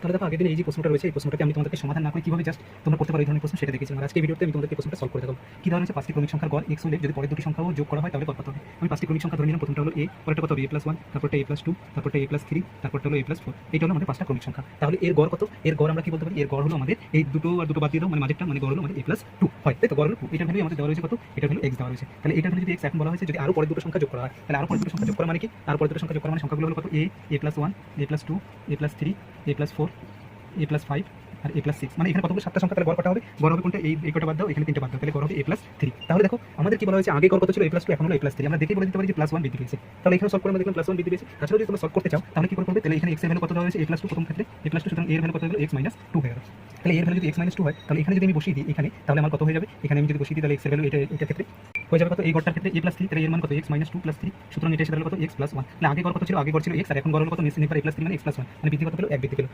তাহলে দেখো আগের দিন এই যে প্রশ্নটা রয়েছে এই প্রশ্নটাকে আমি তোমাদেরকে সমাধান না করে কিভাবে জাস্ট তোমরা করতে পারো এই ধরনের প্রশ্ন সেটা দেখেছি। আর আজকে ভিডিওতে আমি তোমাদেরকে প্রশ্নটা সলভ করে দেখাবো। কি ধরনের হচ্ছে 5টি ক্রমিক সংখ্যার গড় x হলে যদি পরের দুটি সংখ্যাও যোগ করা হয় তাহলে কত হবে। আমি 5টি ক্রমিক সংখ্যা ধরে নিলাম। প্রথমটা হলো a, পরেরটা কত হবে a+1, তারপরটা a+2, তারপরটা a+3, তারপরটা হলো a+4। এটা হলো আমাদের 5টা ক্রমিক সংখ্যা। তাহলে এর গড় কত? এর গড় আমরা কি বলতে পারি? এর গড় হলো আমাদের এই দুটো আর দুটো বাদ দিয়ে দাও, মানে মাঝেরটা, মানে গড় হলো আমাদের a+2 হয়, তাই তো? গড় হলো 2। এটার ভ্যালু আমাদের দেওয়া রয়েছে কত? এটার ভ্যালু x দেওয়া রয়েছে। তাহলে এটার ভ্যালু যদি x এখন বলা হয়েছে যদি আরো পরের দুটো সংখ্যা যোগ করা হয়, তাহলে আরো পরের দুটো সংখ্যা যোগ করা মানে কি? আরো পরের দুটো সংখ্যা যোগ করা মানে সংখ্যাগুলো হলো কত? a, a+1, a+2, a+3, a+4, a+5 R a+6। মানে এখানে কতগুলো 7টা সংখ্যা, তাহলে গড় কত হবে? গড় হবে কোনটা? এই কটা বাদ দাও, এখানে 3টা বাদ দাও, তাহলে গড় হবে a+3। তাহলে দেখো আমাদের কি বলা হয়েছে? আগে গড় কত ছিল? a+2, এখন হলো a+3। আমরা দেখেই বলে দিতে পারি যে +1 বৃদ্ধি পেয়েছে। তাহলে এখানে সলভ করে আমরা দেখলাম +1 বৃদ্ধি পেয়েছে। তাছাড়া যদি তোমরা সলভ করতে চাও তাহলে কি করবে? তাহলে এখানে x এর ভ্যালু কত দেওয়া হয়েছে? a+2 প্রথম ক্ষেত্রে a+2, সুতরাং এর ভ্যালু কত হলো? x - 2 হয়ে গেল। তাহলে এর ভ্যালু যদি x - 2 হয় তাহলে এখানে যদি আমি বসিয়ে দিই এখানে, তাহলে আমার কত হয়ে যাবে? এখানে আমি যদি বসিয়ে দিই তাহলে x এর ভ্যালু এটা ক্ষেত্রে হয়ে যাবে কত? এই গড়টার ক্ষেত্রে a+3, তাহলে এর মান কত? x - 2 + 3, সুতরাং এটা এসে দাঁড়ালো কত? x + 1। তাহলে আগে গড় কত ছিল? আগে গড় ছিল x, আর এখন গড় হলো কত? নিশ্চয়ই a+3 মানে x + 1, মানে বৃদ্ধি কত পেলো? 1 বৃদ্ধি পেলো।